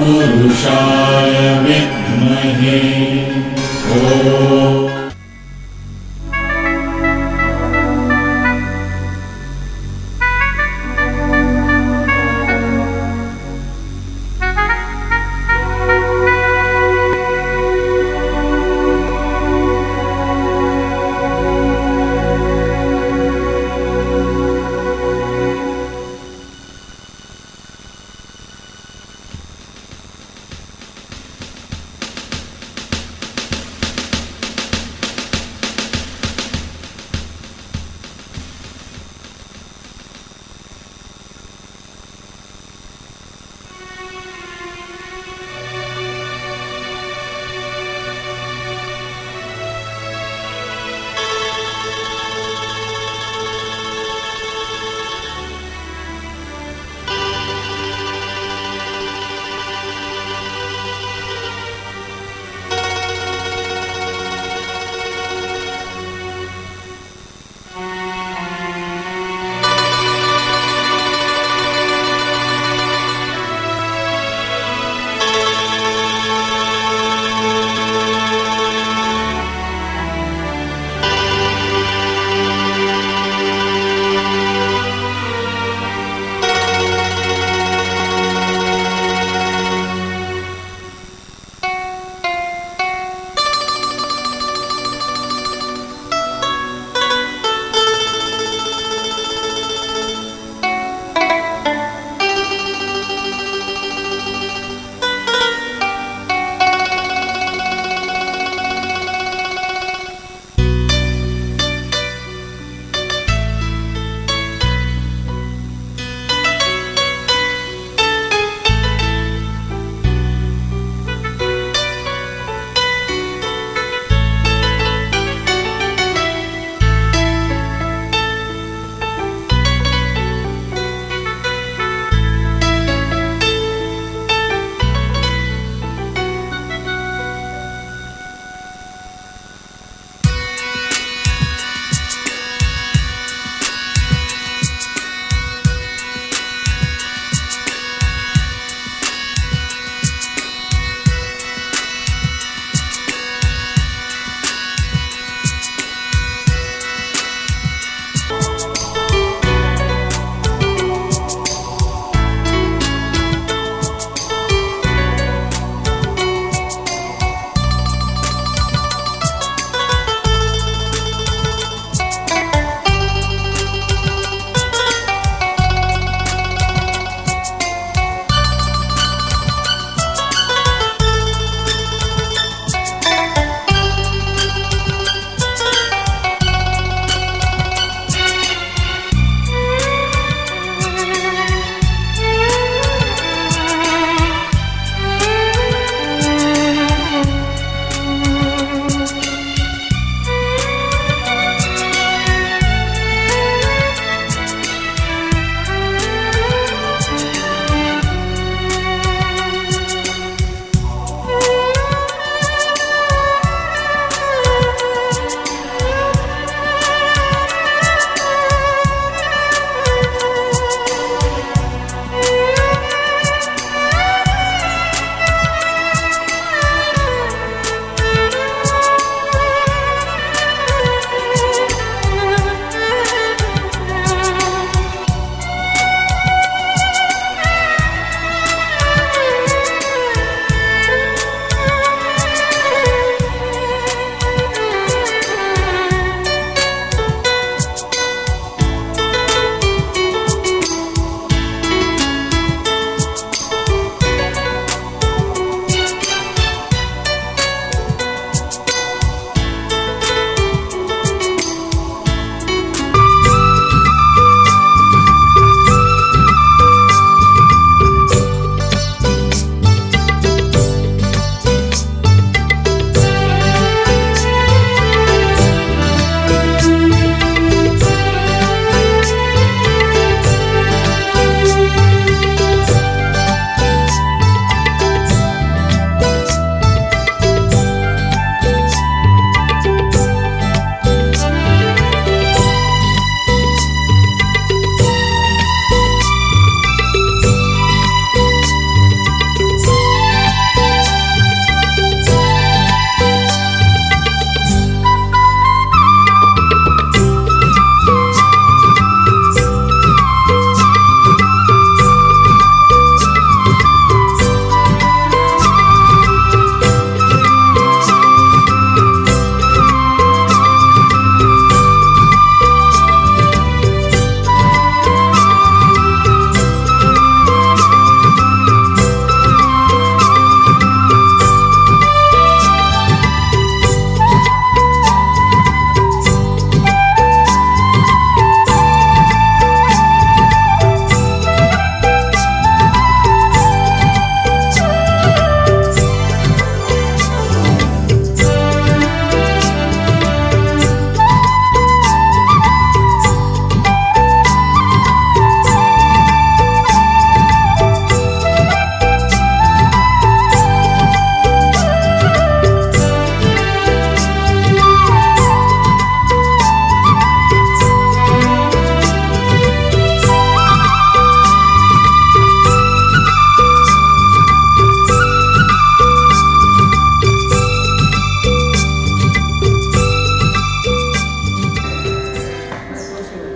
तत्पुरुषाय विद्महे ॐ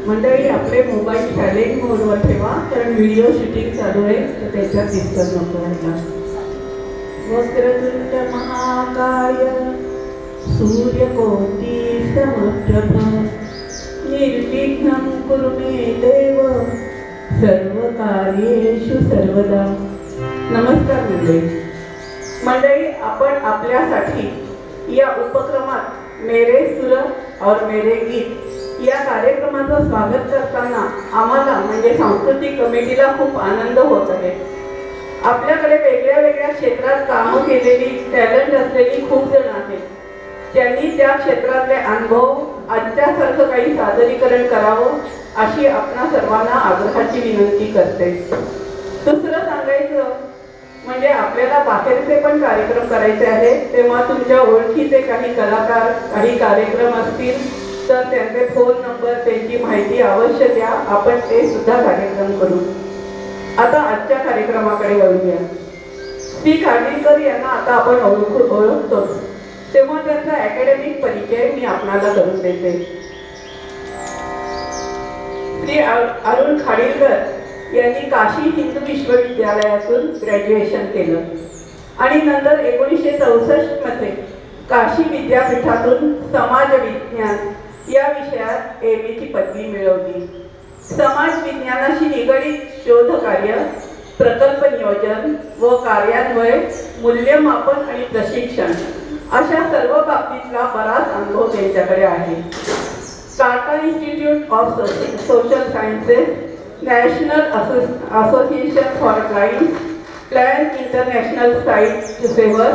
मंडळी आपले मोबाईल सायलेंट मोडवर ठेवा, कारण व्हिडिओ शूटिंग चालू आहे तर त्याच्यात डिस्टर्ब नको व्हायला. वक्रतुंड महाकाय सूर्यकोटि समप्रभ निर्विघ्नं कुरु मे देव सर्वकार्येषु सर्वदा. नमस्कार मंडळी, आपण आपल्यासाठी या उपक्रमात मेरे सुर और मेरे गीत या कार्यक्रमाचं स्वागत करताना आम्हाला म्हणजे सांस्कृतिक कमिटीला खूप आनंद होत आहे. आपल्याकडे वेगळ्या वेगळ्या क्षेत्रात कामं केलेली टॅलेंट असलेली खूप जण आहेत. त्यांनी त्या क्षेत्रातले अनुभव आजच्यासारखं काही सादरीकरण करावं अशी आपणा सर्वांना आग्रहाची विनंती करते. दुसरं सांगायचं म्हणजे आपल्याला बाहेरचे पण कार्यक्रम करायचे आहेत, तेव्हा तुमच्या ओळखीचे काही कलाकार काही कार्यक्रम असतील तर त्यांचे फोन नंबर त्यांची माहिती अवश्य द्या. आपण ते सुद्धा कार्यक्रम करू. आता आजच्या कार्यक्रमाकडे वळूया. श्री खाडीलकर यांना आता आपण ओळखतोच, तेव्हा त्यांचा अकॅडमिक परिचय मी आपणाला करून देते. श्री अरुण खाडीलकर यांनी काशी हिंदू विश्वविद्यालयातून ग्रॅज्युएशन केलं आणि नंतर 1964 मध्ये काशी विद्यापीठातून समाज विज्ञान या विषयात MA ची पदवी मिळवली. समाज विज्ञानाशी निगडित शोध कार्य, प्रकल्प नियोजन व कार्यान्वयन, मूल्यमापन आणि प्रशिक्षण अशा सर्व बाबतीतला बराच अनुभव त्यांच्याकडे आहे. Tata institute of social sciences, national association for blind, plan international sight saver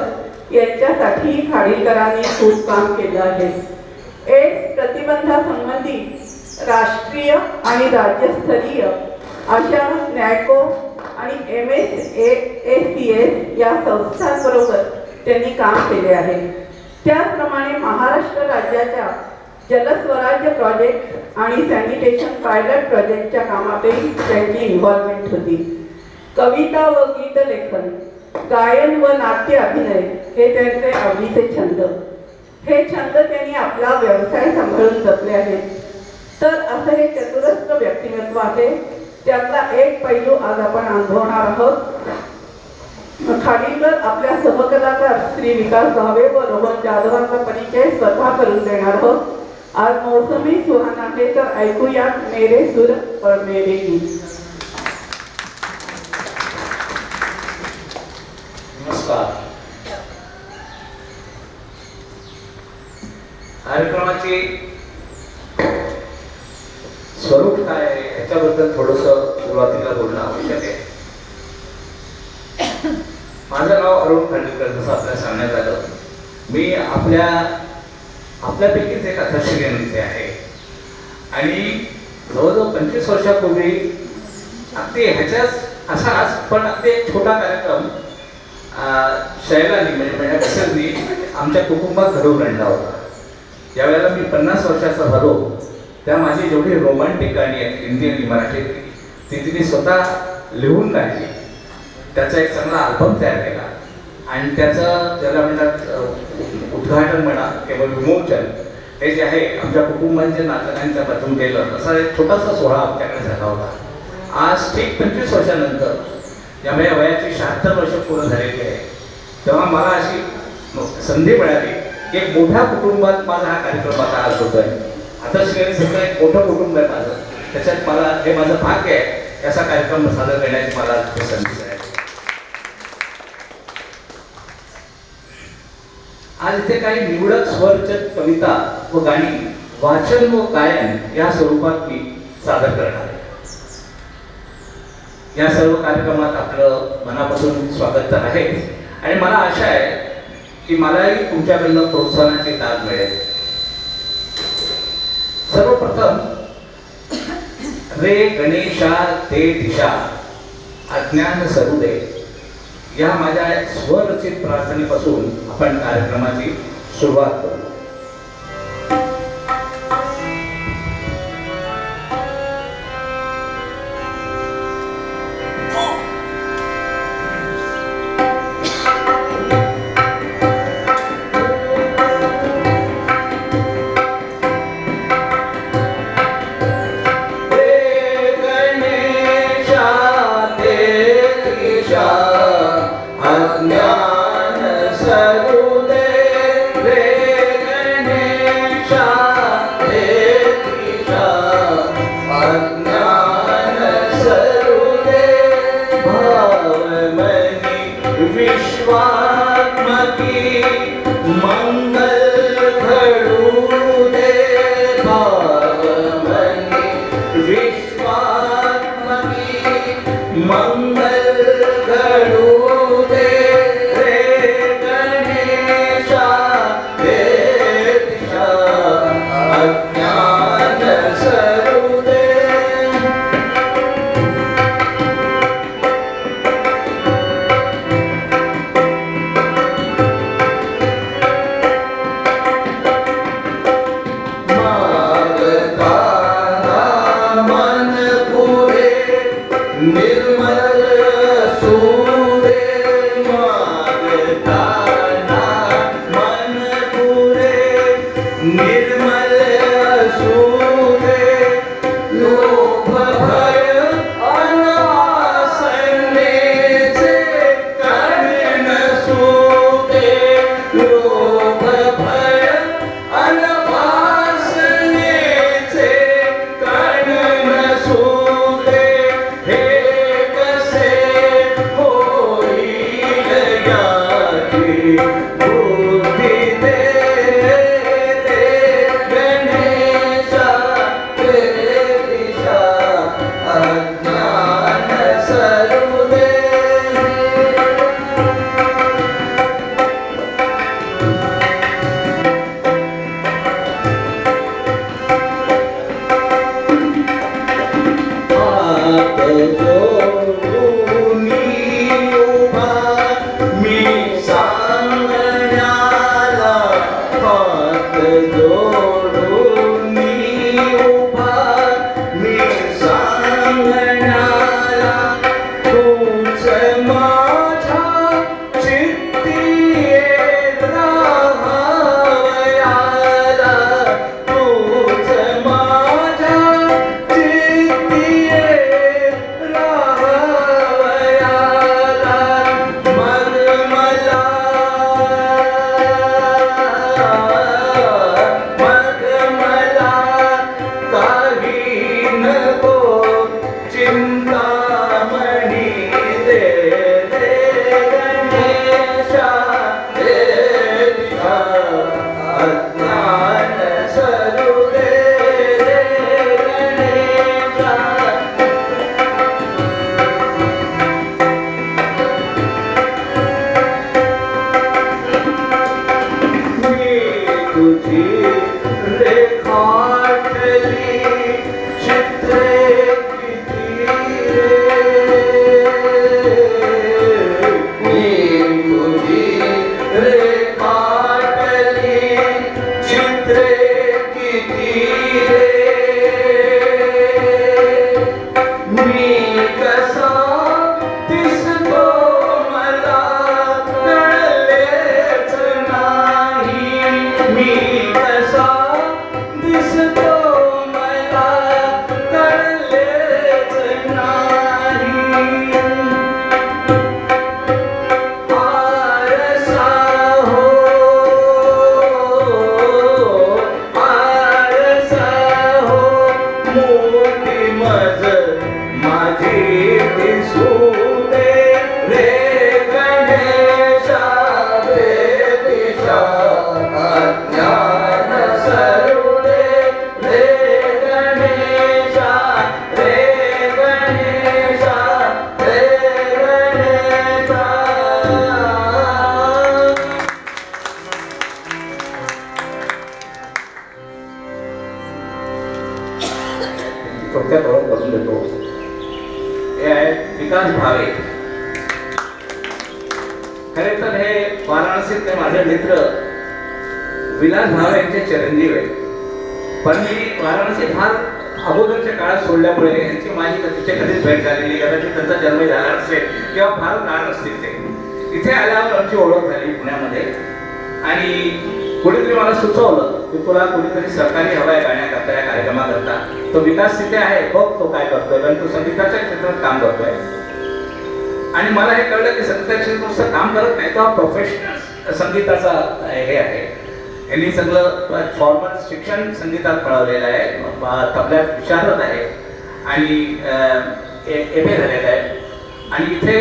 यांच्यासाठी खाडीलकरांनी खूप काम केलं आहे. एड्स प्रतिबंधासंबंधी राष्ट्रीय आणि राज्यस्तरीय अशा नॅको आणि MSACS या संस्थांबरोबर त्यांनी काम केले आहे. त्याचप्रमाणे महाराष्ट्र राज्याच्या जलस्वराज्य प्रोजेक्ट आणि सॅनिटेशन पायलट प्रोजेक्टच्या कामातही त्यांची इन्व्हॉल्वमेंट होती. कविता व गीत लेखन, गायन व नाट्य अभिनय हे त्यांचे आवडीचे छंद. हे छंद त्यांनी आपला व्यवसाय सांभाळून जपले आहेत. तर असं हे चतुरस्र व्यक्तिमत्व आहे. त्यातला एक पैलू आज आपण अनुभवणार आहोत. खाडीलकर आपल्या सहकलाकार श्री विकास भावे व रोहन जाधवांचा परिचय स्वतः करून देणार आहोत. आज मौसमी सुहाना आहे, तर ऐकूया मेरे सुर और मेरे गीत. नमस्कार. कार्यक्रमाचे स्वरूप काय आहे याच्याबद्दल थोडंसं सुरुवातीला बोलणं आवश्यक आहे. माझं नाव अरुण खाडीलकर, जसं आपल्याला सांगण्यात आलं. मी आपल्यापैकीच एक अथर्षीय नेते आहे आणि जवळजवळ 25 वर्षापूर्वी अगदी ह्याच्याच असाच पण अगदी एक छोटा कार्यक्रम शैलानी म्हणजे माझ्या मिसेसनी आमच्या कुटुंबात घडवून आणला होता. ज्यावेळेला मी 50 वर्षाचा झालो त्या माझी जेवढी रोमॅन्टिक गाणी आहेत हिंदी आणि मराठीतली ती तिने स्वतः लिहून गायली. त्याचा एक चांगला अल्बम तयार केला आणि त्याचं त्याला म्हणतात उद्घाटन म्हणा किंवा विमोचन हे जे आहे आमच्या कुटुंबांच्या नातलगांच्या मधून केलं. असा एक छोटासा सोहळा आमच्याकडे झाला होता. आज ठीक 25 वर्षानंतर या माझ्या वयाची 76 वर्ष पूर्ण झालेली आहे, तेव्हा मला अशी संधी मिळाली की एक मोठ्या कुटुंबात माझा हा कार्यक्रम आता आज होतोय. आता सगळं एक मोठं कुटुंब आहे माझं, त्याच्यात मला हे माझं भाग्य आहे असा कार्यक्रम सादर करण्याची मला संधी आहे. आज इथे काही निवडक स्वरचित कविता व गाणी वाचन व गायन या स्वरूपात मी सादर करणार आहे. या सर्व कार्यक्रमात आपलं मनापासून स्वागत तर आहे आणि मला आशा आहे की मलाही तुमच्याकडनं प्रोत्साहनाची दाद मिळेल. सर्वप्रथम रे गणेशा ते दिशा अज्ञान सरू दे या माझ्या स्वरचित प्रार्थनेपासून आपण कार्यक्रमाची सुरुवात करू. विश्वात्मकी मंगल घडू दे भावमनी विश्वात्मकी मंगल घडू दे रे गणेशा दे दिशा अज्ञान सरू दे निर्मल सूरे मागताना मन पुरे निर्मल सूरे लोभ भय अनासनेचे कर्ण सूते लोभ भय अनवासनेचे कर्ण सूते हे कसे होईल याची बुद्धी दे दे गणेशा दे दिशा अज्ञान सरू दे हात जोडून उभा मी सांगण्याला हात जोडून उभा मी सांगण्याला तूच माझ्या चित्ती राहावयाला तूच माझ्या चित्ती राहावयाला मग मला काही नको चिंतामणी दे दे गणेशा दे दिशा अज्ञान सरू दे दे गणेशा मी तुझी रेखाटली चित्रे किती मी तुझी रेखाटली चित्रे किती मी कसा दिसतो मला कळलेच नाही मी कसा दिसतो मला कळलेच नाही आरसा हो मोठी मज माझी दिसू दे रे गणेशा दे दिशा अज्ञान सरू दे रे गणेशा रे गणेशा रे गणेशा थोडक्यात ओळख करून देतो हे आहेत विकास भावे खरे तर हे वाराणसीतले माझे मित्र विलास भावे यांचे चिरंजीव आहेत पण मी वाराणसी फार अगोदरच्या काळात सोडल्यामुळे यांची माझी तिथे कधीच भेट झालेली कदाचित त्यांचा जन्म झाला असेल किंवा फार लहान असतील ते इथे आल्यावर आमची ओळख झाली पुण्यामध्ये आणि कोणीतरी मला सुचवलं की तुला कोणीतरी सरकारी हवा आहे गाण्याकरता या कार्यक्रमाकरता तो विकास तिथे आहे बघ तो काय करतोय कारण तो संगीताच्या क्षेत्रात काम करतोय आणि मला हे कळलं की संगीताच्या नुसतं काम करत नाही तो प्रोफेशनल संगीताचा हे आहे यांनी सगळं फॉर्मल शिक्षण संगीतात मिळवलेलं आहे तबल्यात विशारद आहे आणि एम ए झालेलं आहे आणि इथे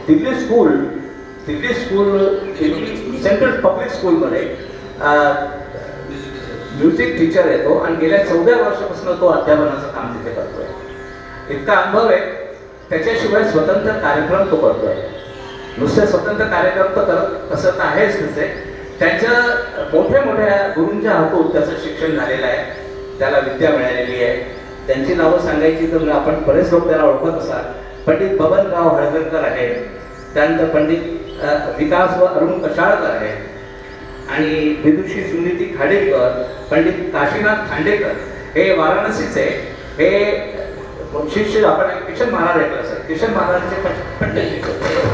Delhi school Delhi school central public स्कूलमध्ये म्युझिक टीचर आहे तो, आणि गेल्या 14 वर्षापासून तो अध्यापनाचं काम तिथे करतोय. इतका अनुभव आहे. त्याच्याशिवाय स्वतंत्र कार्यक्रम तो करतोय. नुसते स्वतंत्र कार्यक्रम तर करत असं तर आहेच तिथे. त्यांच्या मोठ्या मोठ्या गुरूंच्या हातून त्याचं शिक्षण झालेलं आहे, त्याला विद्या मिळालेली आहे. त्यांची नावं सांगायची तर आपण बरेच लोक त्याला ओळखत असाल. पंडित बबनराव हळदणकर आहेत, त्यानंतर पंडित विकास व अरुण कशाळकर आहेत, आणि विदुषी सुनीती खाडेकर, पंडित काशीनाथ खांडेकर हे वाराणसीचे. हे शिष्य आपण किशन महाराज ऐकलं असेल. किशन महाराजचे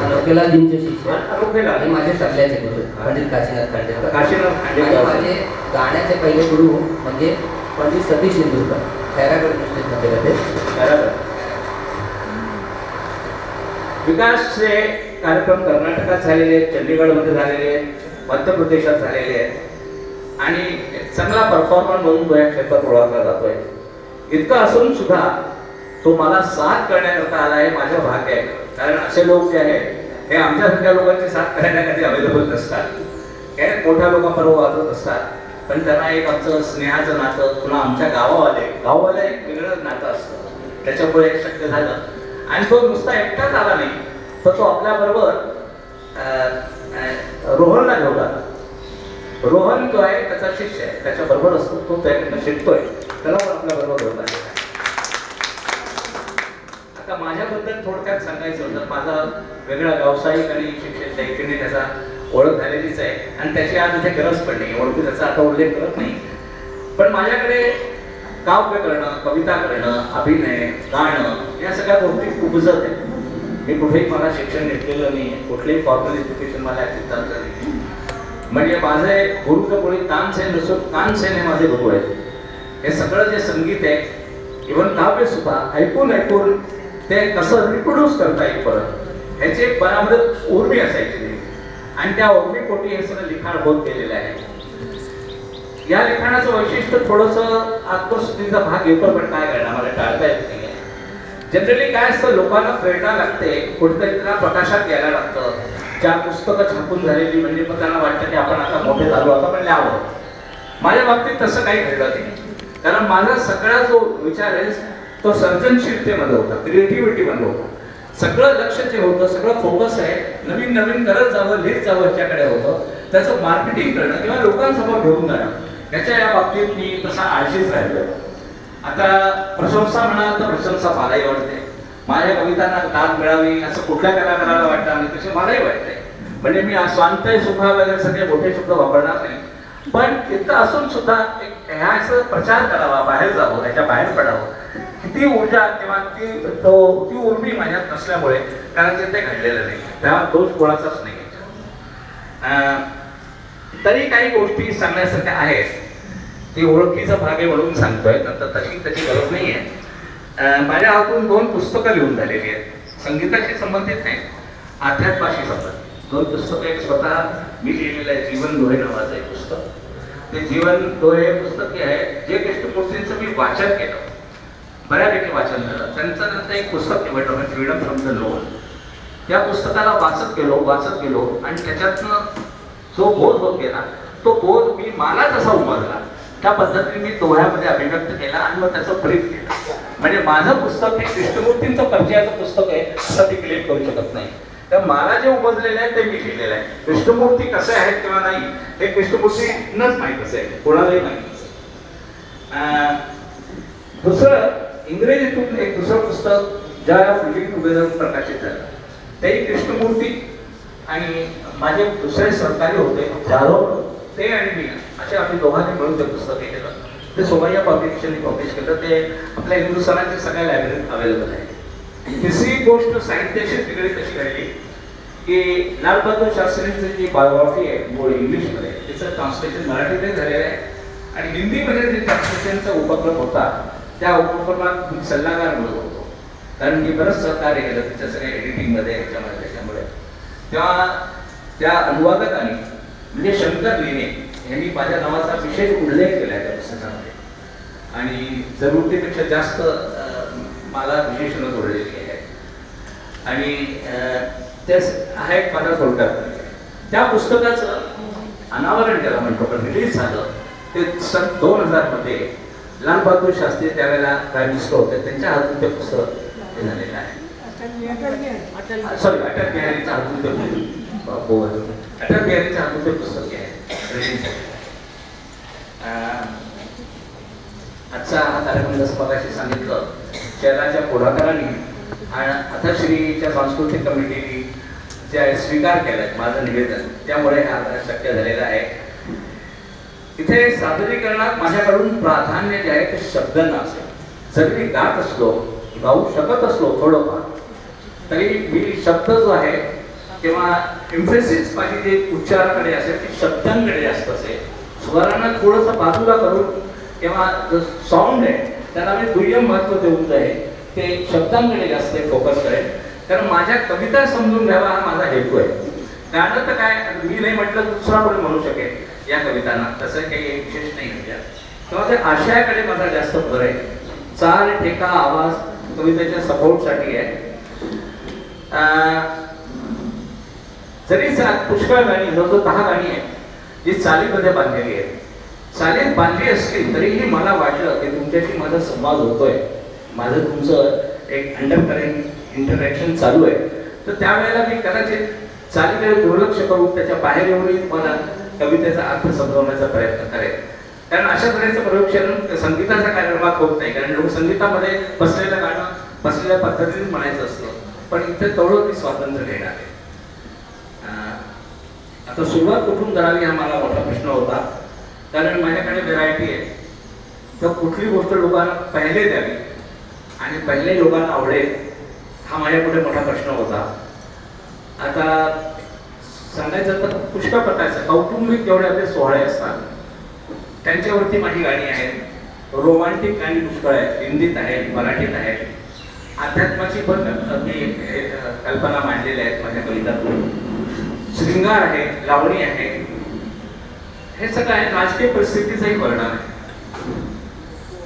अनोखेलाजींचे शिष्य अनोखेला आणि माझे सगळ्याचे गुरु पंडित काशीनाथ खांडेकर. काशीनाथ आणि खांडेकर माझे गाण्याचे पहिले गुरु म्हणजे पंडित सतीश इंदुरकर, खैरागड डिस्ट्रिक्टमध्ये राहते. विकासचे कार्यक्रम कर्नाटकात झालेले आहेत, चंदीगडमध्ये झालेले आहेत, मध्य प्रदेशात झालेले आहेत, आणि चांगला परफॉर्मर म्हणून तो या क्षेत्रात ओळखला जातोय. इतकं असून सुद्धा तो मला साथ करण्याकरता आला आहे. माझं भाग्य आहे, कारण असे लोक जे आहेत हे आमच्यासारख्या लोकांची साथ करायला कधी अवेलेबल नसतात. हे मोठ्या लोकांबरोबर वाजत असतात, पण त्यांना एक आमचं स्नेहाचं नातं, पुन्हा आमच्या गावावाले एक वेगळं नातं असतं. त्याच्यामुळे हे शक्य झालं. आणि तो नुसता एकटाच आला नाही, तर तो आपल्याबरोबर रोहनला घेऊन आला. रोहन जो आहे त्याचा शिष्य आहे, त्याच्या बरोबर असतो, तो त्याकडनं शिकतोय, त्याला पण आपल्या बरोबर घेऊन आला. आता माझ्याबद्दल थोडक्यात सांगायचं होतं. माझा वेगळा व्यावसायिक आणि शिक्षण शैक्षणिक त्याचा ओळख झालेलीच आहे, आणि त्याची आज इथे गरज पण नाही, ओळखू त्याचा आता उल्लेख करत नाही. पण माझ्याकडे काव्य करणं, कविता करणं, अभिनय, गाणं या सगळ्या गोष्टी उपजत आहेत. मी कुठेही मला शिक्षण घेतलेलं नाही, कुठलेही फॉर्मल एज्युकेशन मला ऍक्टिव्ह नाही. म्हणजे माझे गुरुचं कोणी तानसेन नसून कानसेन हे माझे गुरु आहेत. हे सगळं जे संगीत आहे, इव्हन काव्य सुद्धा ऐकून ऐकून ते कसं रिप्रोड्यूस करता येईल परत, ह्याची बराबर उर्मी असायची नाही, आणि त्या उर्मीपोटी हे सगळं लिखाण होत गेलेलं आहे. या लिखाणाचं वैशिष्ट्य थोडंसं आत्मस्तुतीचा भाग येतो, पण काय करणार, मला टाळता येत नाही. जनरली काय असतं, लोकांना प्रेरणा लागते, कुठेतरी त्यांना प्रकाशात यायला लागतं. 4 पुस्तकं छापून झालेली म्हणजे मग त्यांना वाटतं की आपण आता मोठे झालो, आता पण लिहावं. माझ्या बाबतीत तसं काही घडलं नाही, कारण माझा सगळा जो विचार आहे तो सर्जनशीलतेमध्ये होता, क्रिएटिव्हिटीमध्ये होता. सगळं लक्ष जे होतं, सगळं फोकस आहे नवीन नवीन करत जावं, लिहित जावं याच्याकडे होतं. त्याचं मार्केटिंग करणं किंवा लोकांसमोर घेऊन जाणं, याच्या या बाबतीत मी तसा आळशीच राहिलो. आता प्रशंसा म्हणाल तर प्रशंसा मलाही वाटते. माझ्या कवितांना दाद मिळावी असं कुठल्या कलाकाराला वाटतं, आणि तसे मलाही वाटतंय. म्हणजे मी स्वांतय सुखा वगैरे सगळे मोठे शब्द वापरणार नाही, पण इतकं असून सुद्धा ह्या असं प्रचार करावा, बाहेर जावं, ह्याच्या बाहेर पडावं, किती ऊर्जा किंवा ती उर्मी माझ्यात नसल्यामुळे कारण ते घडलेलं नाही. तेव्हा दोष कोणाचाच नाही. तरी काही गोष्टी सांगण्यासारख्या आहेत, ती ओळखीचा भाग आहे म्हणून सांगतोय, नंतर तशी त्याची गरज नाही आहे. माझ्या हातून 2 पुस्तकं लिहून झालेली आहेत, संगीताशी संबंधित नाही, अध्यात्माशी संबंधित 2 पुस्तकं. एक स्वतः मी लिहिलेलं आहे, जीवन डोळे नावाचं एक पुस्तक. ते जीवन डोळे पुस्तक आहे, जे कृष्णमूर्तींचं मी वाचन केलं, बऱ्यापैकी वाचन झालं. त्यांचं नंतर एक पुस्तक निवडलं, फ्रीडम फ्रॉम द लोन. त्या पुस्तकाला वाचत गेलो आणि त्याच्यातनं जो बोध होत गेला, तो बोध मी मला जसा उमजला त्या पद्धतीने मी दोह्यामध्ये अभिव्यक्त केला, आणि मग त्याचं प्रेम केलं. म्हणजे माझं पुस्तक हे कृष्णमूर्तींचं परिचयाचं पुस्तक आहे असं मी क्लेम करू शकत नाही. तर मला जे उमजलेलं आहे ते मी लिहिलेलं आहे. कृष्णमूर्ती कसे आहेत किंवा नाही हे कृष्णमूर्तींनाच माहीत असेल, कोणालाही माहीत असेल. दुसरं इंग्रजीतून एक दुसरं पुस्तक ज्या लिव्हिंग टुगेदर प्रकाशित झालं, तेही कृष्णमूर्ती आणि माझे दुसरे सहकारी होते जाधव, ते आणि मी असे आम्ही दोघांनी मिळून ते पुस्तक हे केलं. ते सोमय्या पब्लिकेशनने पब्लिश केलं. ते आपल्या हिंदुस्थानाच्या सगळ्या लायब्ररीत अवेलेबल आहे. तिसरी गोष्ट साहित्याशी तिकडे कशी घडली की लाल बहादूर शास्त्रींची जी बायोग्राफी आहे मूळ इंग्लिशमध्ये, त्याचं ट्रान्सलेशन मराठीतही झालेलं आहे, आणि हिंदीमध्ये जे ट्रान्सलेशनचा उपक्रम होता त्या उपक्रमात मी सल्लागार म्हणून होतो, कारण मी बरंच सहकार्य केलं त्याच्या सगळ्या एडिटिंगमध्ये ह्याच्यामध्ये. त्याच्यामुळे तेव्हा त्या अनुवादकांनी म्हणजे शंकर लेणे यांनी माझ्या नावाचा विशेष उल्लेख केला आहे त्या पुस्तकामध्ये, आणि जरुरीपेक्षा जास्त मला विशेषण जोडलेली आहे. आणि ते आहे पांढरा थोडक्यात. त्या पुस्तकाचं अनावरण त्याला म्हणतो पण रिलीज झालं ते सन 2000 मध्ये. लालबहादूर शास्त्री त्यावेळेला प्राईम मिनिस्टर होते, त्यांच्या हातून ते पुस्तक हे झालेलं आहे. सॉरी, अटल बिहारीच्या हातून ते अटल बिहारीच्या हातून ते पुस्तक आहे रिलीज झालं. आजचा हा कार्यक्रम जसं मगाशी सांगितलं शहराच्या पुढाकारांनी आणि अथश्रीच्या सांस्कृतिक कमिटीने ज्या स्वीकार केलाय माझं निवेदन, त्यामुळे हा शक्य झालेला आहे. इथे सादरीकरणात माझ्याकडून प्राधान्य जे आहे ते शब्दांना असेल. जरी मी गात असलो, गाऊ शकत असलो थोडंफार, तरी मी शब्द जो आहे किंवा इम्फेसिस माझी जे उच्चाराकडे असेल ती शब्दांकडे जास्त असेल. स्वरांना थोडंसं बाजूला करून किंवा जो साऊंड आहे त्याला मी दुय्यम महत्त्व देऊन जे आहे ते शब्दांकडे जास्त फोकस करेन. कारण माझ्या कविता समजून घ्यावा हा माझा हेतू आहे. गाणं तर काय मी नाही म्हटलं दुसरा कोणी म्हणू शकेल या कवितांना, तसं काही विशेष नाही म्हणजे. तेव्हा त्या आशयाकडे माझा जास्त भर आहे. चाल, ठेका, आवाज कवितेच्या सपोर्टसाठी आहे. जरी पुष्कळ गाणी जवळजवळ 10 गाणी आहेत जी चालीमध्ये बांधलेली आहेत. चालीत बांधली असली तरीही मला वाटलं की तुमच्याशी माझा संवाद होतोय, माझं तुमचं एक अंडरकरेंट इंटरॅक्शन चालू आहे. तर त्यावेळेला मी कदाचित चालीकडे दुर्लक्ष करून त्याच्या बाहेर येऊनही तुम्हाला कवितेचा अर्थ समजवण्याचा प्रयत्न करेन. कारण अशा तऱ्हेचं प्रयोगक्षण संगीताच्या कार्यक्रमात होत नाही. कारण लोकसंगीतामध्ये बसलेलं गाणं बसलेल्या पद्धतीने म्हणायचं असतं, पण इथे तेवढं मी स्वातंत्र्य घेणार आहे. आता सुरुवात कुठून करावी हा मला मोठा प्रश्न होता. कारण माझ्याकडे व्हेरायटी आहे. तर कुठली गोष्ट लोकांना पहिले द्यावी आणि पहिले लोकांना आवडेल हा माझ्यापुढे मोठा प्रश्न होता. आता सांगायचं तर पुष्कळ प्रकारचं कौटुंबिक जेवढे आपले सोहळे असतात त्यांच्यावरती माझी गाणी आहेत. रोमांटिक गाणी पुष्कळ आहेत, हिंदीत आहेत, मराठीत आहेत. अध्यात्माची पण मी कल्पना मांडलेल्या आहेत माझ्या कवितातून. शृंगार आहे, लावणी आहे, हे सगळं आहे. राजकीय परिस्थितीचंही वर्णन आहे.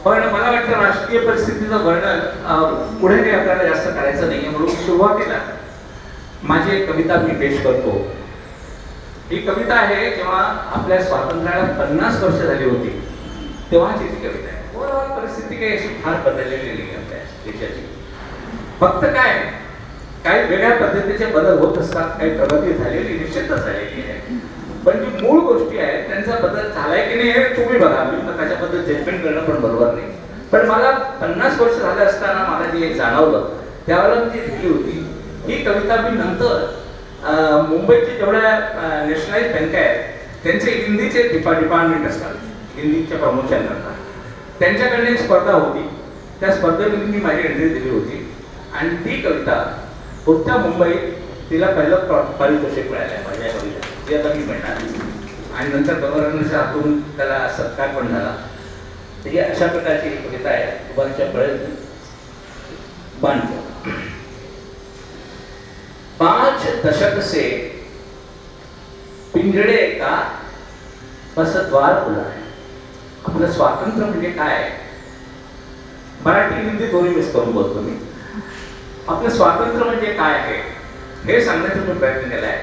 पण मला वाटतं राजकीय परिस्थितीचं वर्णन पुढे काही आपल्याला जास्त करायचं नाहीये. म्हणून सुरुवातीला माझी एक कविता मी पेश करतो. ही कविता आहे जेव्हा आपल्या स्वातंत्र्याला 50 वर्ष झाली होती तेव्हाची ती कविता आहे. ओव्हरऑल परिस्थिती काही अशी फार बदललेली नाही आपल्या देशाची. फक्त काय काही वेगळ्या पद्धतीचे बदल होत असतात, काही प्रगती झालेली निश्चितच झालेली आहे. पण जी मूळ गोष्टी आहेत त्यांचा बदल झालाय की नाही हे तुम्ही बघा. मी तर त्याच्याबद्दल जजमेंट करणं पण बरोबर नाही. पण मला 50 वर्ष झाले असताना मला जे जाणवलं त्यावेळेला जी लिहिली होती ही कविता मी नंतर मुंबईचे जेवढ्या नॅशनलाइज बँका आहेत त्यांचे हिंदीचे डिपार्टमेंट असतात, हिंदीच्या प्रमोशन करतात, त्यांच्याकडे एक स्पर्धा होती. त्या स्पर्धेमध्ये मी माझी एंट्री दिली होती आणि ती कविता पुढच्या मुंबईत तिला पहिलं पारितोषिक मिळालं माझ्या कविता. ती आता मी म्हणणार आणि नंतर गव्हर्नरच्या हातून त्याला सत्कार पण झाला. ही अशा प्रकारची कविता आहे. उभारच्या प्रयत्न बांधतो. 5 दशक से पिंजड़े का बस द्वार खुला है. आपलं स्वातंत्र्य म्हणजे काय? मराठी हिंदी दोन्ही मिक्स करून बोलतो मी. आपलं स्वातंत्र्य म्हणजे काय आहे हे सांगण्याचा मी प्रयत्न केलाय.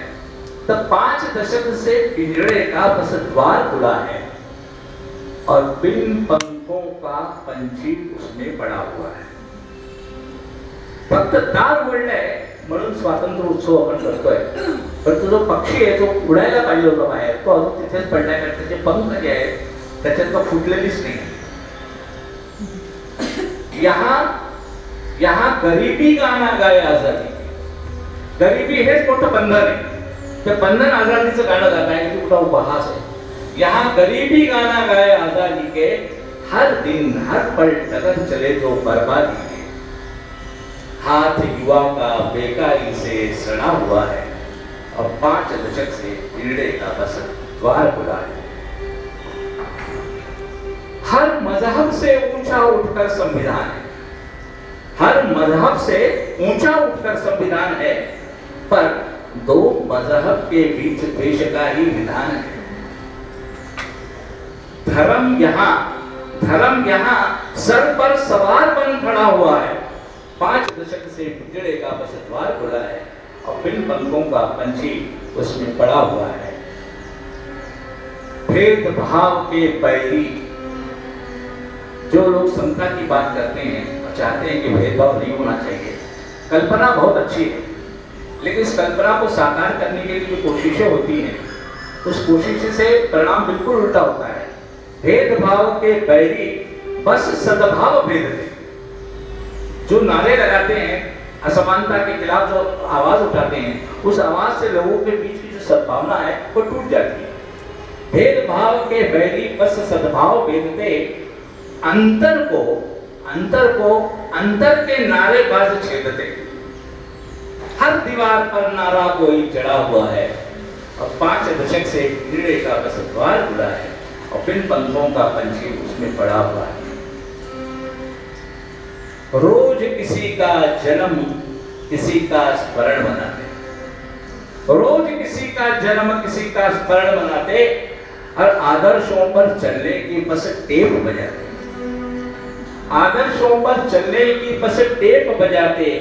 तर 5 दशक से पिंजड़े का बस द्वार खुला है और बिन पंखों का पंछी उसमें पड़ा हुआ है. फक्त दार उघडलंय म्हणून स्वातंत्र्य उत्सव आपण करतोय. पण तो जो पक्षी आहे जो उडायला पाहिजे होता बाहेर तो अजून तिथेच पडलाय. कारण त्याचे पंख जे आहेत त्याच्यात तो फुटलेलीच नाही. यहाँ गरीबी गाना गाय आजादी. गरीबी हेच मोठं बंधन आहे. ते बंधन आजादीचं गाणं गात आहे की कुठं उपहास आहे. यहाँ गरीबी गाना गाय आजादी के हर दिन हर पल डगर चले जो बर्बादी के. हाथ युवा का बेकारी से सड़ा हुआ है और 5 दशक से पिंजड़े का बस द्वार खुला है. हर मजहब से ऊंचा उठकर संविधान है. हर मजहब से ऊंचा उठकर संविधान है पर 2 मजहब के बीच देश का ही विधान है. धर्म यहाँ सर पर सवार बन खड़ा हुआ है. 5 दशक से पिंजड़े का बस द्वार खुला है और बिन पंखों का पंछी उसमें पड़ा हुआ है। भेदभाव के बैरी, जो लोग समता की बात करते हैं और चाहते हैं कि भेदभाव नहीं होना चाहिए, कल्पना बहुत अच्छी है, लेकिन इस कल्पना को साकार करने के लिए जो कोशिशें होती हैं, उस कोशिश से परिणाम बिल्कुल उल्टा होता है। भेदभाव के बैरी बस सद्भाव भेद दे। जो नारे लगाते हैं, असमानता के खिलाफ जो आवाज उठाते हैं, उस आवाज से लोगों के बीच की जो सद्भावना है वो टूट जाती है। भेदभाव के बैरी बस सद्भाव भेद दे, अंतर को अंतर के नारेबाज छेद दे। हर दीवार पर नारा कोई चढ़ा हुआ है और 5 दशक से कीड़े का बस द्वार खुला है और बिन पंखों का पंछी उसमें पड़ा हुआ है। रोज किसी का जन्म किसी का स्मरण मनाते, रोज किसी का जन्म किसी का स्मरण मनाते और आदर्शों पर चलने की बस टेप बजाते, आदर्शों पर चलने की बस टेप बजाते।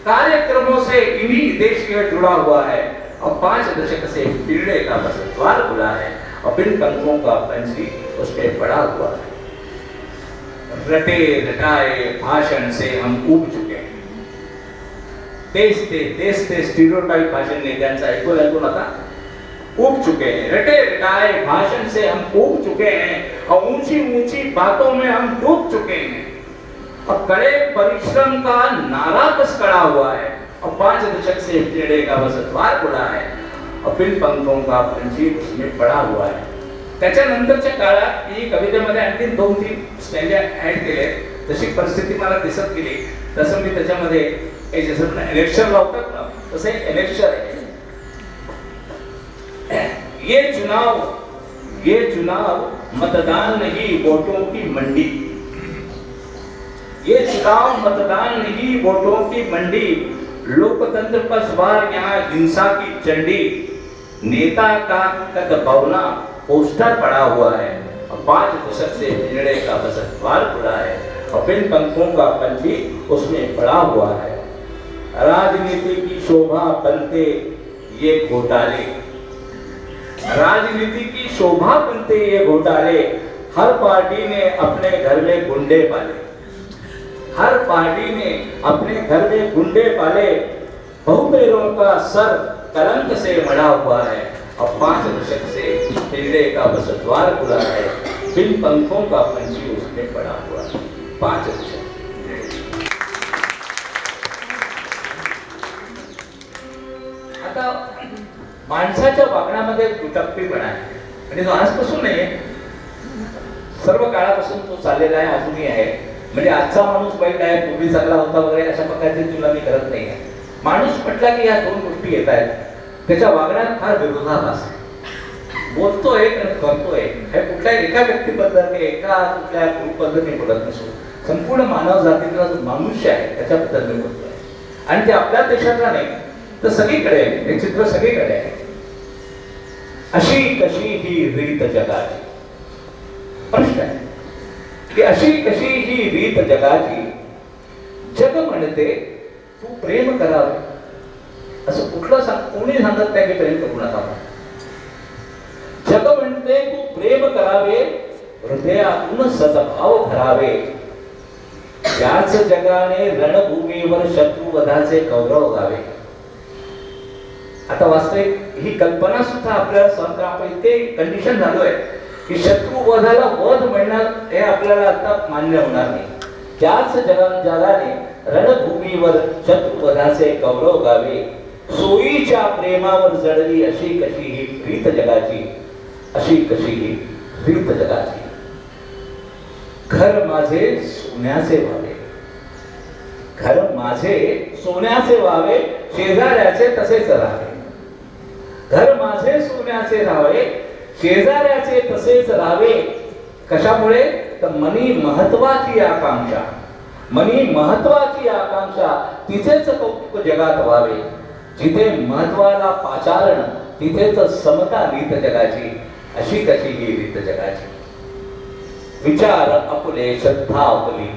कार्यक्रमों से इन्हीं देश का जुड़ा हुआ है और 5 दशक से पीड़े का बस द्वार खुला है और बिन पंखों का पंछी उस पर पड़ा हुआ है। रटे रटाए भाषण से हम ऊब चुके हैं। तेच ते स्टीरियोटाइप भाषण नेत्यांचा ऐकून आता ऊब चुके हैं। रटे रटाए भाषण से हम ऊब चुके हैं और ऊंची ऊंची बातों में हम डूब चुके हैं और कड़े परिश्रम का नारा बस खड़ा हुआ है और 5 दशक से कीड़े का बस द्वार खुला है और बिन पंखों का पंछी उसमें पड़ा हुआ है। त्याच्यानंतरच्या काळात मी कवितेमध्ये आणखी 2-3 स्टँजा ऍड केले। जशी परिस्थिती मला दिसत गेली तसं मी त्याच्यामध्ये एक जसं इलेक्शन लावतात ना तसं एक इलेक्शन आहे। ये चुनाव मतदान नहीं वोटों की मंडी, ये चुनाव मतदान नहीं वोटों की मंडी, लोकतंत्र पर सवार यहाँ हिंसा की चंडी। नेता का कद बवना पोस्टर पड़ा हुआ है और 5 दशक से कीड़े का बस द्वार खुला है और बिन पंखों का पंछी उसमें पड़ा हुआ है। राजनीति की शोभा बनते ये घोटाले, राजनीति की शोभा बनते ये घोटाले। हर पार्टी ने अपने घर में गुंडे पाले, हर पार्टी ने अपने घर में गुंडे पाले। बहुपेरों का सर कलंक से मढ़ा हुआ है और 5 दशक से कीड़े का बस द्वार खुला है, बिन पंखों का पंछी उसमें पड़ा हुआ है। 5 दशक। आता माणसाच्या वागण्यामध्ये दुटप्पीपणा आहे आणि तो आजपासून नाही, सर्व काळापासून तो चाललेला आहे, अजूनही आहे। म्हणजे आजचा माणूस वाईट आहे, पूर्वी चांगला होता वगैरे अशा प्रकारची तुलना मी करत नाही आहे। माणूस म्हटला की या 2 गोष्टी येत आहेत, त्याच्या वागण्यात फार विरोधाभास आहे। बोलतोय आणि करतोय हे कुठल्याही एका व्यक्तीबद्दल एका कुठल्या ग्रुपबद्दल मी बोलत नसतो, संपूर्ण मानव जातीतला जो मनुष्य आहे त्याच्याबद्दल मी बोलतोय आणि ते आपल्या देशातला नाही तर सगळीकडे आहे, हे चित्र सगळीकडे आहे। अशी कशी ही रीत जगाची, प्रश्न आहे की अशी कशी ही रीत जगाची। जग म्हणते तू प्रेम करावे, असं कुठलं कोणी सांगत नाही की प्रेम करू नका। जग म्हणते तू प्रेम करावे, हृदयातून सद्भाव धरावे। याच जगाने रणभूमीवर शत्रुवधाचे गौरव गावे। आता वास्तविक ही कल्पना सुद्धा आपल्याला सहन आपण इतके कंडिशन झालोय की शत्रुवधाला वध म्हणणं हे आपल्याला आता मान्य होणार नाही। त्याच जगाने रणभूमीवर शत्रुवधाचे गौरव गावे। सोयीच्या प्रेमावर जडली अशी कशी ही रीत जगाची, अशी कशी ही रीत जगाची। घर माझे सोन्याचे व्हावे, घर माझे सोन्याचे व्हावे, शेजाऱ्याचे तसेच राहावे। घर माझे सोन्याचे राहावे, शेजाऱ्याचे तसेच राहावे। कशामुळे तर मनी महत्वाची आकांक्षा, मनी महत्वाची आकांक्षा तिथेच कौतुक जगात व्हावे। जिथे महत्वाला पाचारण तिथेच समता रीत जगाची, अशी कशी ही रीत जगाची। विचार आपले श्रद्धा आपली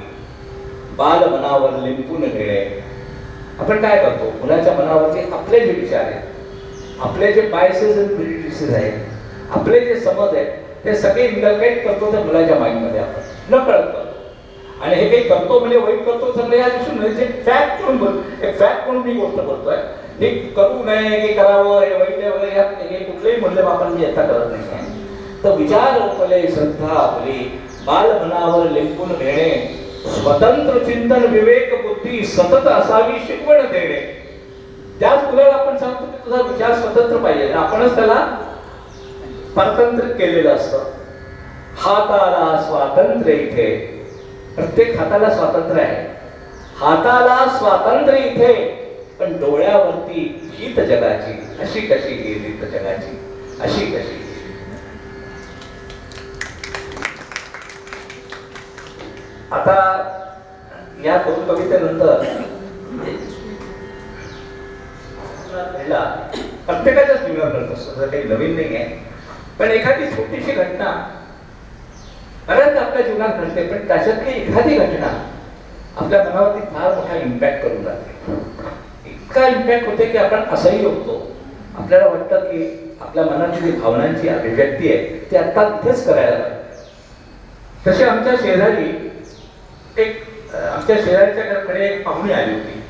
बाल मनावर लिंपून घेणे, आपण काय करतो, मुलाच्या मनावरती आपले जे विचार आहेत, आपले जे बायसेस आणि प्रिजुडिसेस आहेत, आपले जे समज आहेत, ते सगळे इंडल्केट करतो त्या मुलाच्या माइंडमध्ये आपण न कळत करतो. आणि हे काही करतो म्हणजे वाईट करतो सगळं या दिवशी फॅक्ट म्हणून फॅक्ट म्हणून मी गोष्ट करतोय. हे करू नये, हे करावं, हे वाईट आहे वगैरे हे कुठलेही म्हणले आपण मी आता करत नाही. तर विचार उपले श्रद्धा आपली बाल मनावर लिंपून घेणे, स्वतंत्र चिंतन विवेक बुद्धी सतत असावी शिकवण देणे. त्याच मुलाला आपण सांगतो की तुझा विचार स्वतंत्र पाहिजे, आपणच त्याला परतंत्र केलेलं असतं. हाताला स्वातंत्र्य इथे, प्रत्येक हाताला स्वातंत्र्य आहे, हाताला स्वातंत्र्य इथे, पण डोळ्यावरती गीत जगाची. अशी कशी गीत जगाची, अशी कशी. आता या कवितेनंतर प्रत्येकाच्याच जीवनात घडत असतो, काही नवीन नाही आहे. पण एखादी छोटीशी घटना बऱ्याच आपल्या जीवनात घडते, पण त्याच्यातली एखादी घटना आपल्या मनावरती फार मोठा इम्पॅक्ट करून जाते. इतका इम्पॅक्ट होते की आपण असंही होतो, आपल्याला वाटतं की आपल्या मनाची जी भावनांची अभिव्यक्ती आहे ती आता इथेच करायला पाहिजे. तसे आमच्या शेजारी आमच्या शेजारच्याकडे एक पाहुणी आली होती,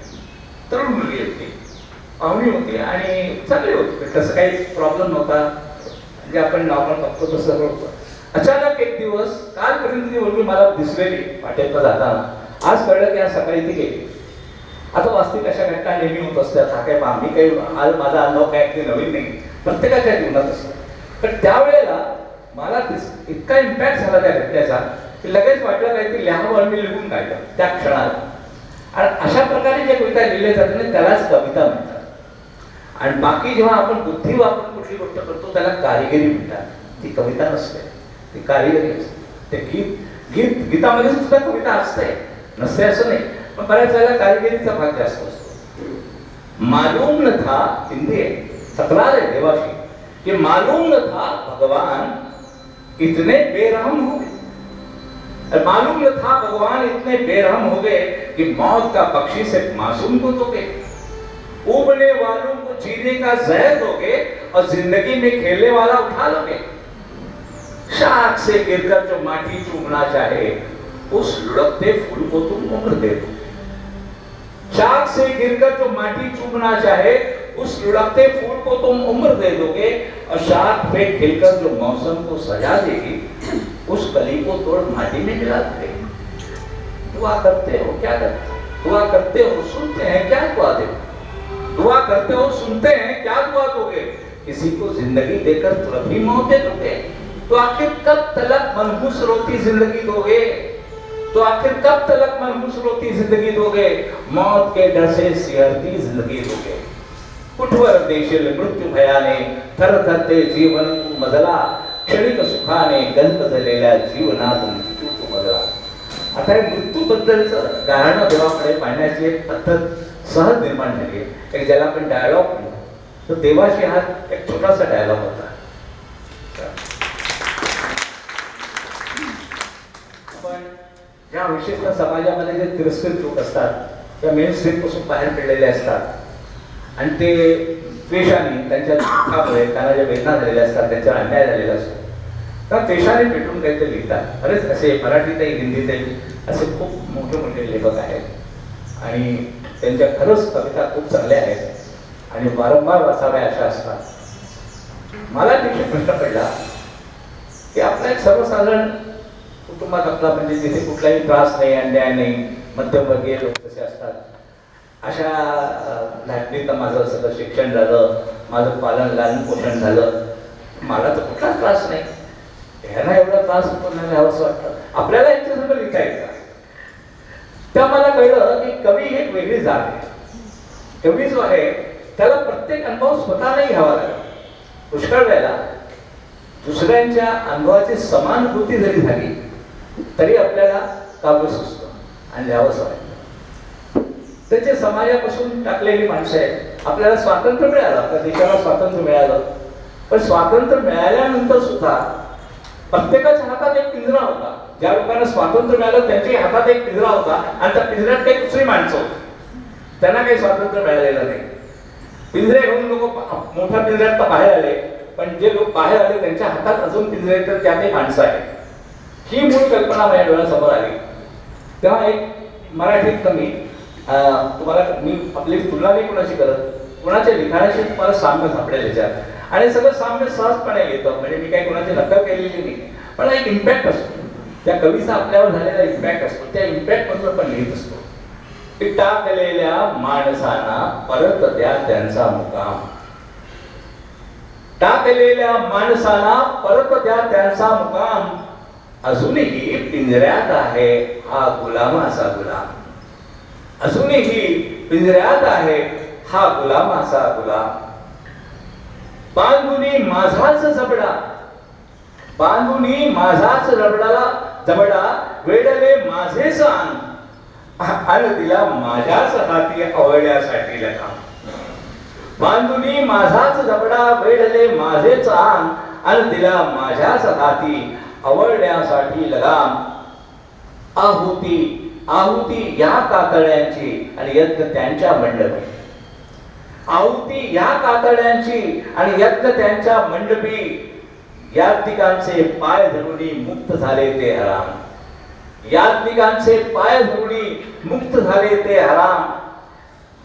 तरुण मुलगी होती, पाहुणी होती आणि चांगली होती, तसं काही प्रॉब्लेम नव्हता, म्हणजे आपण नॉर्मल बघतो तसं होतं. अचानक एक दिवस, कालपर्यंत ती मुलगी मला दिसलेली वाटेत जाताना, आज कळलं की आज सकाळी ती गेली. आता वास्तविक अशा घटना नेहमी होत असतात, हा काय आम्ही काही आज माझा अनुभव काय ते नवीन नाही, प्रत्येकाच्या जीवनात असतो. पण त्यावेळेला मला इतका इम्पॅक्ट झाला त्या घटनेचा की लगेच वाटलं काहीतरी लिहावं आणि मी लिहून काढलं त्या क्षणात. आणि अशा प्रकारे ज्या कविता लिहिल्या जातात ना त्यालाच कविता म्हणतात. आणि बाकी जेव्हा आपण बुद्धी वापरून कुठली गोष्ट करतो त्याला कारिगिरी म्हणतात. ती कविता नसते, ती कारिगिरी असते. ते गीतामध्ये सुद्धा कविता असते, नसते असं नाही, पण बऱ्याच वेळेला कारिगिरीचा भाग जास्त असतो. मालूम न था, हिंदी आहे, तक्रार आहे देवाशी कि मालूम न था भगवान इतने बेरहम हो गए. मालूम न था भगवान इतने बेरहम हो गए कि मौत का पक्षी से मासूम को दोगे, उबने वालों को जीने का जहर दोगे और जिंदगी में खेलने वाला उठा लोगे. शाख से गिरकर जो माटी चूमना चाहे उस लुढ़कते फूल को तुम उम्र दे दो. शाख से गिरकर जो माटी चूमना चाहे उस लुढ़कते फूल को तुम उम्र दे दोगे और शाख पे खिलकर जो मौसम को सजा देगी उस कली को तोड़ माटी में मिला दोगे. दुआ करते हो, क्या करते हो? दुआ करते हो, सुनते हैं, क्या दुआ दे? दुआ करते हो, सुनते हैं, क्या दुआ दोगे? किसी को जिंदगी देकर तुरंत ही मौत दे दोगे. तो आखिर कब तलक मनहूस रोती जिंदगी दोगे? तो आखिर कब तलक मनहूस रोती जिंदगी दोगे? मौत के डर से सिहरती जिंदगी दोगे. कुठवर देशील मृत्यू भयाने थरथरते जीवन तू मजला, क्षणिक सुखाने गंध झालेल्या जीवनात मृत्यू तू मजला. आता हे मृत्यूबद्दलचं गाणं देवाकडे पाहण्याची एक पद्धत सहज निर्माण झाली आहे, एक ज्याला आपण डायलॉग म्हणतो. तर देवाशी हा एक छोटासा डायलॉग होता. पण ज्या विशिष्ट समाजामध्ये जे तिरस्कृत लोक असतात त्या मेन स्ट्रीम पासून बाहेर पडलेले असतात आणि ते द्वेषाने त्यांच्या दुःखामुळे त्यांना ज्या वेदना झालेल्या असतात, त्यांच्यावर अन्याय झालेला असतो, तर द्वेषाने पेटून काहीतरी लिहितात. बरेच असे मराठीतही हिंदीतही असे खूप मोठे मोठे लेखक आहेत आणि त्यांच्या खरंच कविता खूप चांगल्या आहेत आणि वारंवार वाचाव्या अशा असतात. मला तिथे प्रश्न पडला की आपला एक सर्वसाधारण कुटुंबात आपला म्हणजे जिथे कुठलाही त्रास नाही, अन्याय नाही, मध्यमवर्गीय लोक कसे असतात, अशा लाटणीत माझं सगळं शिक्षण झालं, माझं लहान पोषण झालं, मला तर कुठलाच त्रास नाही. ह्यांना एवढा त्रास होतो नाही असं वाटतं. आपल्याला यांच्या सगळं लिहिता येतं. तेव्हा मला कळलं की कवी ही एक वेगळी जात आहे. कवी जो आहे त्याला प्रत्येक अनुभव स्वतः नाही घ्यावा लागला. पुष्कळ वेळेला दुसऱ्यांच्या अनुभवाची समानुभूती जरी झाली तरी आपल्याला काव्य सुचतं आणि लिहावंसं वाटतं. त्याचे समाजापासून टाकलेली माणसं आहेत. आपल्याला स्वातंत्र्य मिळालं, आपल्या देशाला स्वातंत्र्य मिळालं, पण स्वातंत्र्य मिळाल्यानंतर सुद्धा प्रत्येकाच्या हातात एक पिंजरा होता. ज्या लोकांना स्वातंत्र्य मिळालं त्यांच्या हातात एक पिंजरा होता आणि त्या पिंजऱ्यात काही दुसरी माणसं होती. त्यांना काही स्वातंत्र्य मिळालेलं नाही. पिंजरे घेऊन लोक मोठ्या पिंजऱ्यात तर बाहेर आले, पण जे लोक बाहेर आले त्यांच्या हातात अजून पिंजरे तर त्यात माणसं आहेत. ही मूळ कल्पना माझ्या डोळ्यासमोर आली. तेव्हा एक मराठीत कमी तुम्हाला मी आपली तुलना नाही कुणाशी करत, कुणाच्या लिखाणाशी तुम्हाला साम्य सापडेल याच्यात आणि सगळं साम्य सहजपणे येतं. म्हणजे मी काही कुणाची नक्कल केलेली नाही, पण एक इम्पॅक्ट असतो त्या कवीचा आपल्यावर झालेला इम्पॅक्ट असतो. त्या इम्पॅक्ट मधून आपण लिहित असतो. टाकलेल्या माणसांना परत द्या त्यांचा मुकाम. टाकलेल्या माणसांना परत द्या त्यांचा मुकाम. अजूनही पिंजऱ्यात आहे हा गुलामाचा गुलाम. अजूनही पिंजऱ्यात आहे हा गुलामाचा गुलाम. बांधुनी माझाच जबडा, बांधुनी माझाच जबडा वेडले माझेच अंग आणि तिला माझ्याच हाती आवडण्यासाठी लगाम. बांधुनी माझाच जबडा वेडले माझेच अंग आणि तिला माझ्याच हाती आवडण्यासाठी लगाम. आहुती आहुती या कातड्यांची आणि यज्ञ त्यांच्या मंडपी. आहुती या कातड्यांची आणि यज्ञ त्यांच्या मंडपी. यात्रिकांचे पाय धरुणी मुक्त झाले ते हराम. यात्रिकांचे पाय धरुणी मुक्त झाले ते हराम.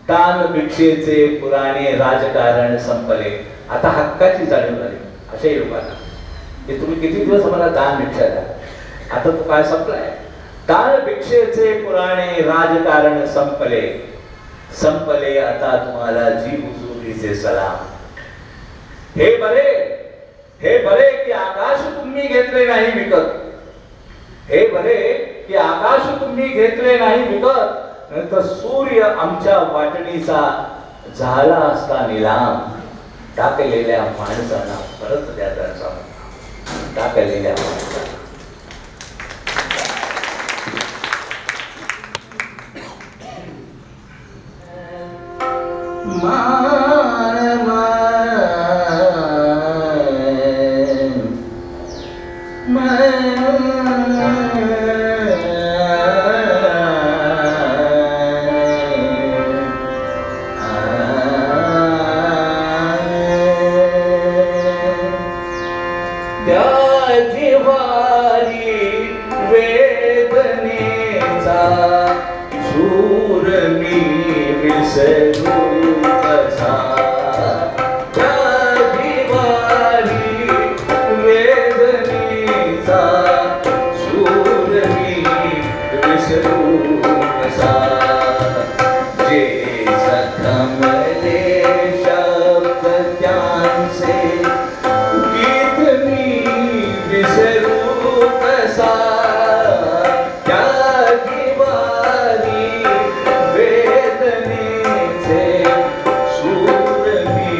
दान भिक्षेचे पुराणे राजकारण संपले. आता हक्काची जाणीव झाली अशाही लोकांना की तुम्ही किती दिवस आम्हाला दान भिक्षा द्या, आता तो काय संपलाय. दान भिक्षेचे पुराणे राजकारण संपले. संपले आता तुम्हाला जी हुजुरीचे सलाम. हे बरे की आकाश तुम्ही घेतले नाही विकत. हे बरे की आकाश तुम्ही घेतले नाही विकत. तर सूर्य आमच्या वाटणीचा झाला असता निलाम. टाकलेल्या माणसांना परत द्या त्यांचा मुकाम. टाकलेल्या माणसांना. वेदनेचे सूर मी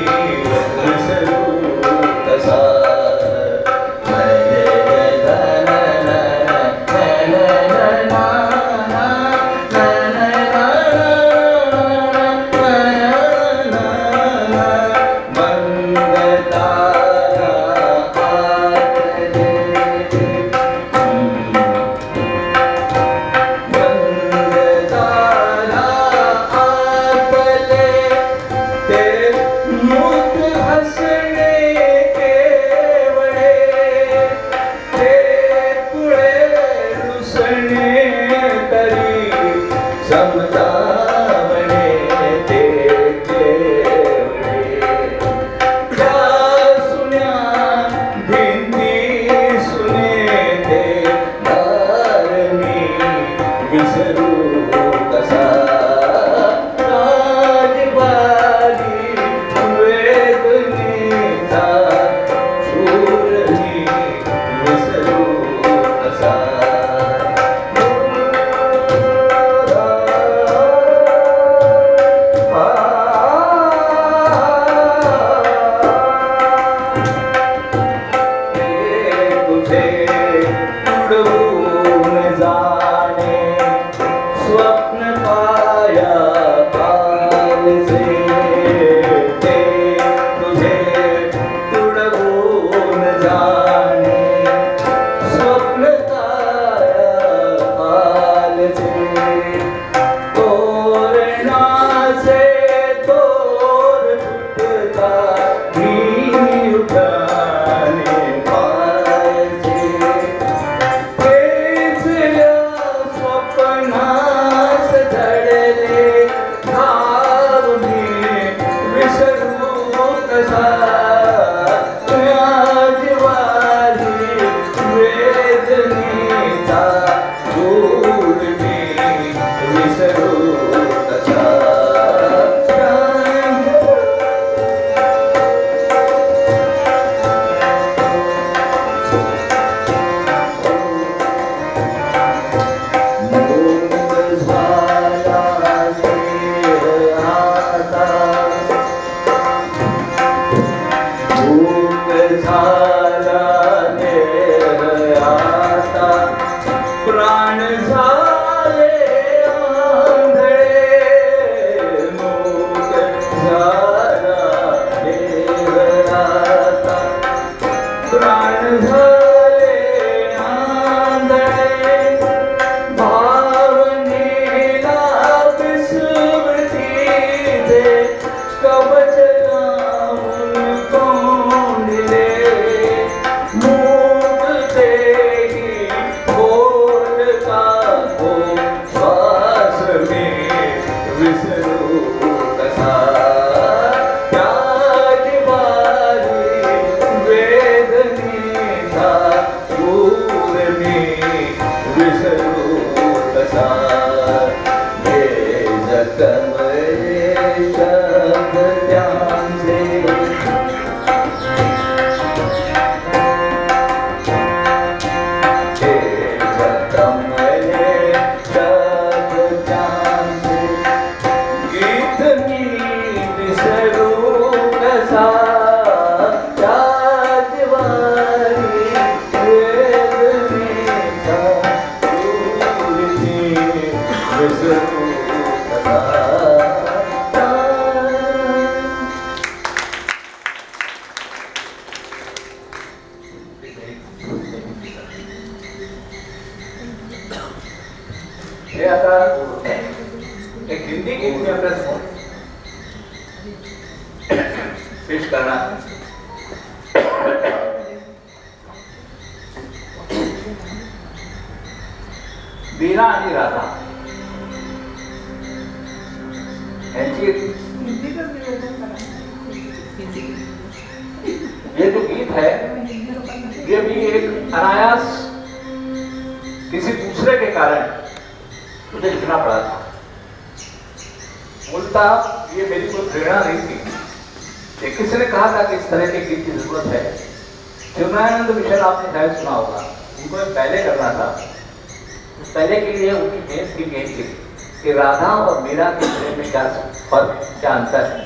विसरू कसा त्या जिवारी वेदनेचा दूर मी विसरू कसा हे जखमले शब्द त्यांचे हे आता एक हिंदी गीत मी आपल्या समोर पेश करणार. मीरा आणि राधा यांची ये जो गीत है ये भी एक अनायास किसी दूसरे के कारण मुझे लिखना पड़ा था. मूलतः ये मेरी कोई प्रेरणा नहीं थी. एक किसी ने कहा था कि इस तरह के गीत की जरूरत है. चिन्मयानंद मिशन आपने शायद सुना होगा. उनको पहले करना था. पहले के लिए उनकी मेन थी मेन थी कि राधा और मीरा के प्रेम में क्या फर्क क्या अंतर है.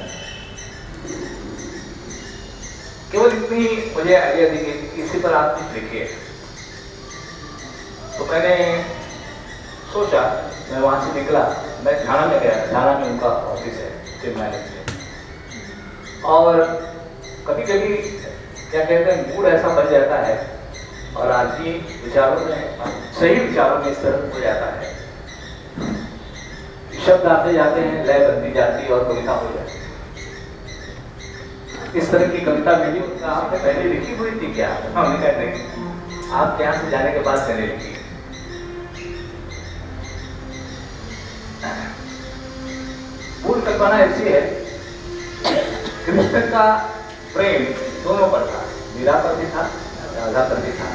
केवल इतनी मुझे आइडिया दी कि इसी पर आप कुछ लिखिए. तो मैंने सोचा, मैं वहां से निकला, मैं थाना में गया. थाना में उनका ऑफिस है चिन्मयानंद में. और कभी कभी क्या कहते हैं मूड ऐसा बन जाता है और आदमी विचारों में सही विचारों में इस तरह हो जाता है. शब्द आते जाते हैं, लय बनती जाती है और कविता हो जाती है. इस तरह की कविता मेरी आपने पहले लिखी हुई थी क्या? हमने कहा नहीं, आपके यहाँ से जाने के बाद मैंने लिखी. मूल कल्पना ऐसी है, कृष्ण का प्रेम दोनों पर था. मीरा पर भी था, राधा पर भी था.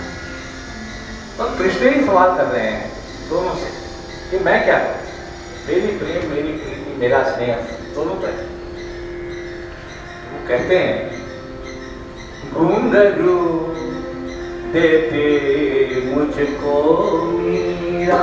तो कृष्ण ही सवाल कर रहे हैं दोनों से कि मैं क्या करूं. मेरी प्रेम, मेरी प्रीति, मेरा स्नेह दोनों पर. वो कहते हैं घुंघरू देते मुझको मीरा,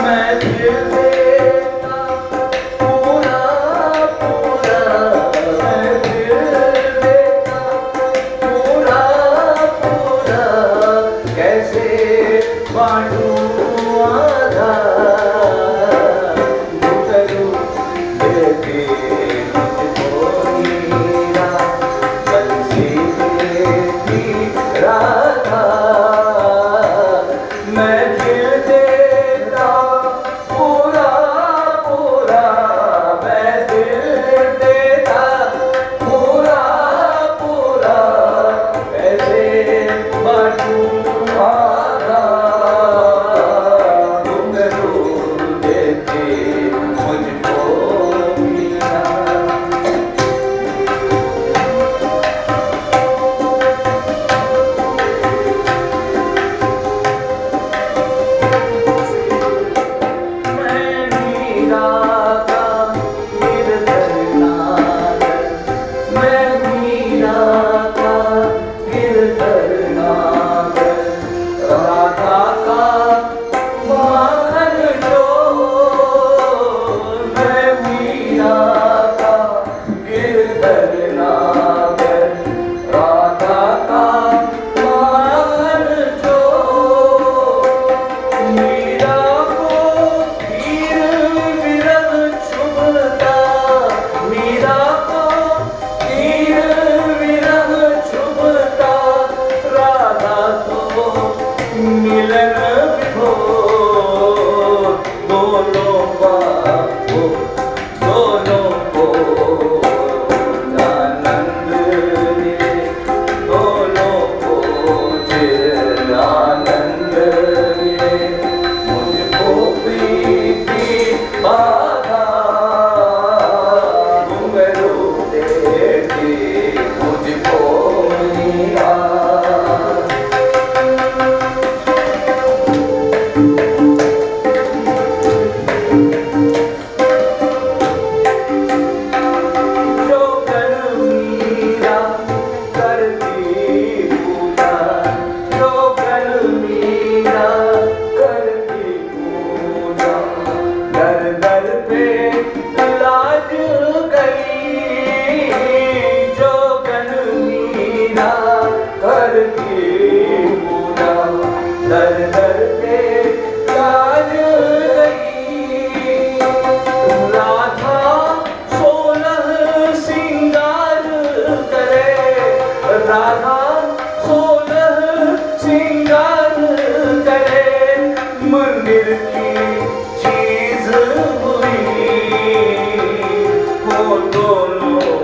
मैं दिल में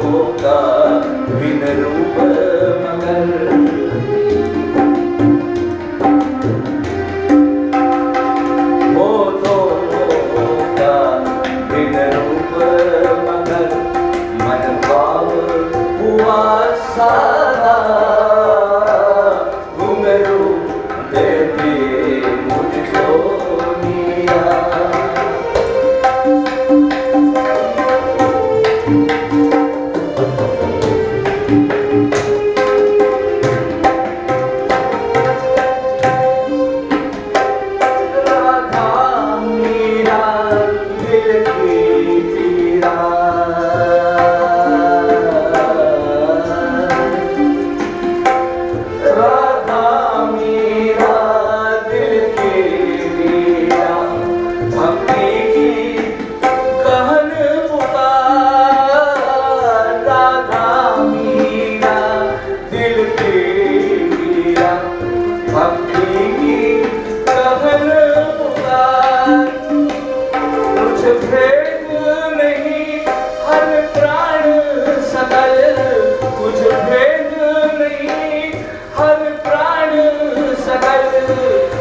का बिन रूप मगर सादा घुंघरू देती मुझको मिया राधा मीरा दिल की पीड़ा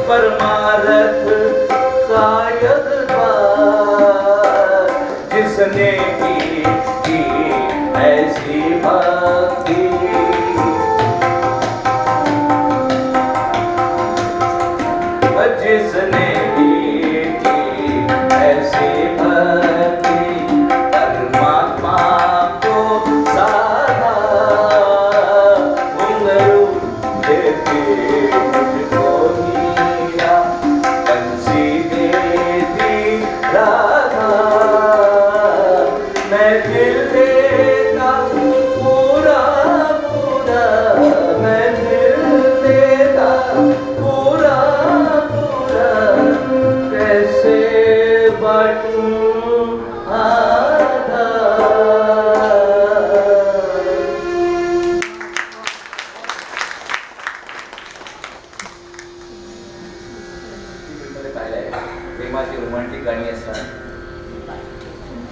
परमारथ शायद जिसने की ऐसी भक्ति जिसने की ऐसी भक्ति परमात्मा को साधा घुंघरू देती मुझको राधा मैं दिल देता पूरा पूरा मैं दिल देता पूरा पूरा कैसे बांटूं आधा प्रेमाची रोमांटिक गाणी असतात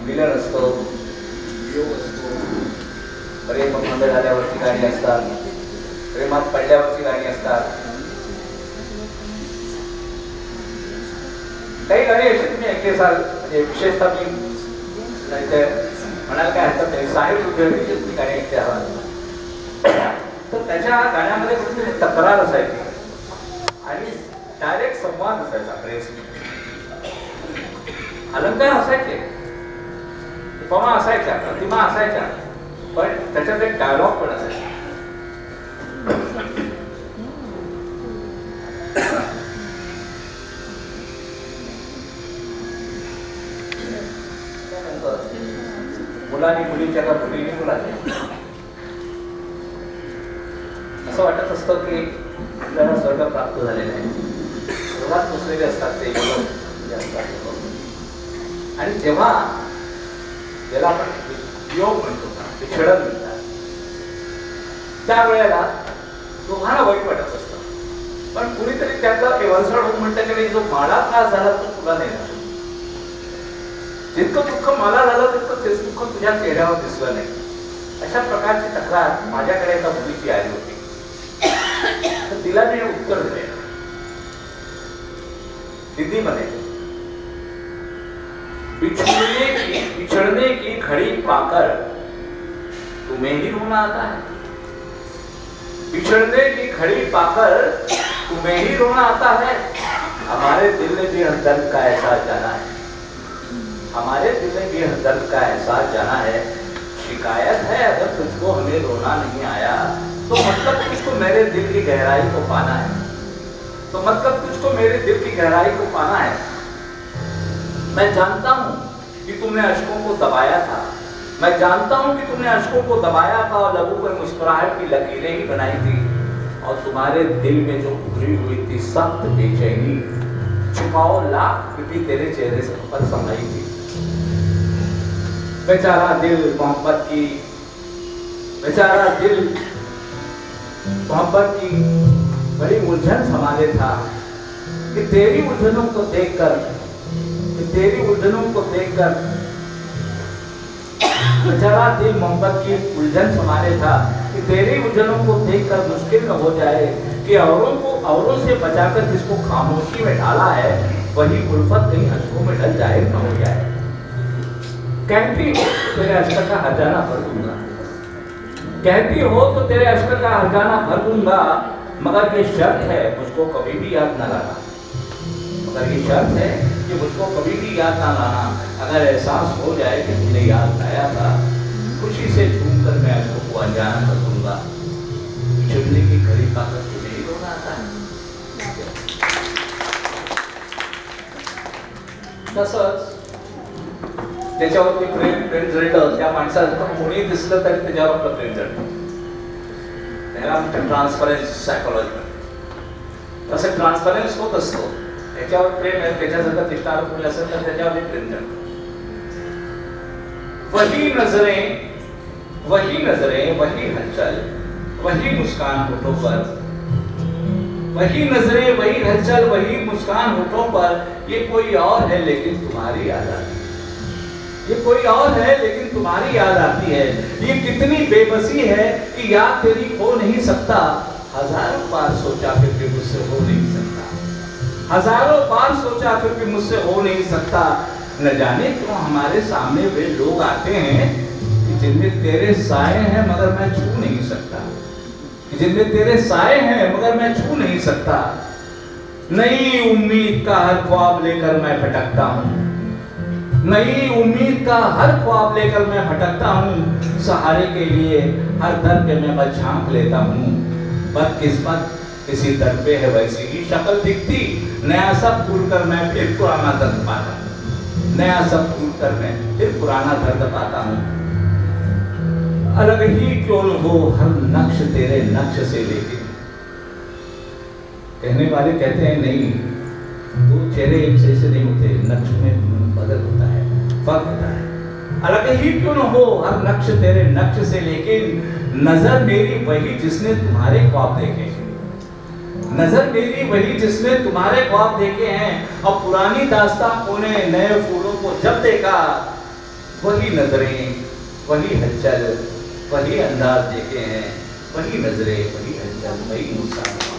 मिलन असतो वियोग असतो प्रेम बंद झाल्यावरची गाणी असतात प्रेमात पडल्यावरची गाणी असतात काही गाणी अशी तुम्ही ऐकली असाल म्हणजे विशेषतः मी म्हणाल काय हरकत नाही साहेब उद्योगाची तुम्ही गाणी ऐकली आहात तर त्याच्या गाण्यामध्ये कुठेतरी तक्रार असायची आणि डायरेक्ट संवाद असायचा प्रेम अलंकार असायचे उपमा असायच्या प्रतिमा असायच्या पण त्याच्यात एक डायलॉग पण असायचा मुलांनी मुलींच्या का मुलींनी मुलांनी असं वाटत असतं की आपल्याला स्वर्ग प्राप्त झालेला आहे स्वर्गात बसलेले असतात ते असतात आणि जेव्हा ज्याला आपण वियोग म्हणतो विछडन म्हणतात त्यावेळेला दोघांना वाईट वाटत असतं पण कुणीतरी त्यातला केवळसळ होऊन म्हणतं की जो मला त्रास झाला तो तुला नाही झाला जितकं दुःख मला झालं तितकं तेच दुःख तुझ्या चेहऱ्यावर दिसलं नाही अशा प्रकारची तक्रार माझ्याकडे एका मुलीची आली होती तर तिला मी उत्तर दिले हिंदी मध्ये बिछड़ने की घड़ी पाकर तुम्हें ही रोना आता है बिछड़ने की घड़ी पाकर तुम्हें ही रोना आता है हमारे दिल ने भी दर्द का एहसास जाना है हमारे दिल ने भी दर्द का एहसास जाना है शिकायत है अगर तुझको हमें रोना नहीं आया तो मतलब तुझको मेरे दिल की गहराई को पाना है तो मतलब तुझको मेरे दिल की गहराई को पाना है मैं जानता हूं कि तुमने अश्कों को दबाया था मैं जानता हूं कि तुमने अश्कों को दबाया था और लबों पर मुस्कुराहट की लकीरें ही बनाई थी और तुम्हारे दिल में जो उभरी हुई थी सख्त बेचैनी छुपाओ लाख भी तेरे चेहरे से पर समाई थी बेचारा दिल मोहब्बत की बेचारा दिल मोहब्बत की बड़ी उलझन संभाले था कि तेरी उलझनों को देखकर जरा दिल मोहब्बत की उलझन समाने था कि तेरी उलझनों को देखकर मुश्किल न हो जाए कि औरों से बचाकर जिसको खामोशी में डाला है वही उल्फत कहीं अश्कों में डल जाए न हो जाए। कहती हो तो तेरे अश्क का हर्जाना भर दूंगा, कहती हो तो तेरे अश्क का हर्जाना भर दूंगा, मगर ये शर्त है मुझको कभी भी याद न लाना, मगर ये शर्त है कि मुझको कभी भी याद ना लाना। अगर एहसास हो जाए कि तुमने याद लाया था, खुशी से झूम कर मैं अश्कों को अनजाना कर दूंगा। चुनने की घड़ी पाकर तुझे ही रोना आता है। तसंच त्याच्यावरती प्रेम जळलं, त्या माणसाचं कोणी दिसलं तरी त्याच्यावर आपलं प्रेम जळतं, त्याला म्हणतात ट्रान्सफरन्स सायकोलॉजी। तसं ट्रान्सफरन्स होत असतो, त्याच्यावर प्रेम आहे, त्याच्यासारखं दिसणारं कोणी असेल तर त्याच्यावर प्रेम जळतं। वही नजरें वही हलचल वही मुस्कान होठों पर, वही नजरें वही हलचल वही मुस्कान होठों पर, ये कोई और है लेकिन तुम्हारी याद आती है, ये कोई और है लेकिन तुम्हारी याद आती है। ये कितनी बेबसी है कि याद तेरी खो नहीं सकता, हजारों बार सोचा फिर भी मुझसे हो नहीं सकता, हजारों बार सोचा फिर भी मुझसे हो नहीं सकता। न जाने क्यों हमारे सामने वे लोग आते हैं कि जिनमें तेरे साए हैं मगर मैं छू नहीं सकता, जिनमें तेरे साए हैं मगर मैं छू नहीं सकता। नई उम्मीद का हर ख्वाब लेकर मैं भटकता हूँ, नई उम्मीद का हर ख्वाब लेकर मैं भटकता हूँ। सहारे के लिए हर दर पे मैं बस झांक लेता हूँ, बदकिस्मत किसी दर पे है वैसी ही शक्ल दिखती। नया सब भूल कर मैं फिर पुराना दर्द पाता हूँ, नया सब भूल कर मैं फिर पुराना दर्द पाता हूँ। अलग ही क्यों न हो हर नक्श तेरे नक्श से, लेकिन कहने वाले कहते हैं नहीं, दो चेहरे एक जैसे नहीं होते, नक्श में बदल होता है, फर्क होता है। अलग ही क्यों न हो हर नक्श तेरे नक्श से, लेकिन नजर मेरी वही जिसने तुम्हारे ख्वाब देखे, नजर मेरी वही जिसने तुम्हारे ख्वाब देखे हैं। अब पुरानी दास्तां ने नए फूलों को जब देखा, वही नजरें वही हलचल वही अंदाज देखे हैं, वही नजरें वही हलचल वही मुस्कान।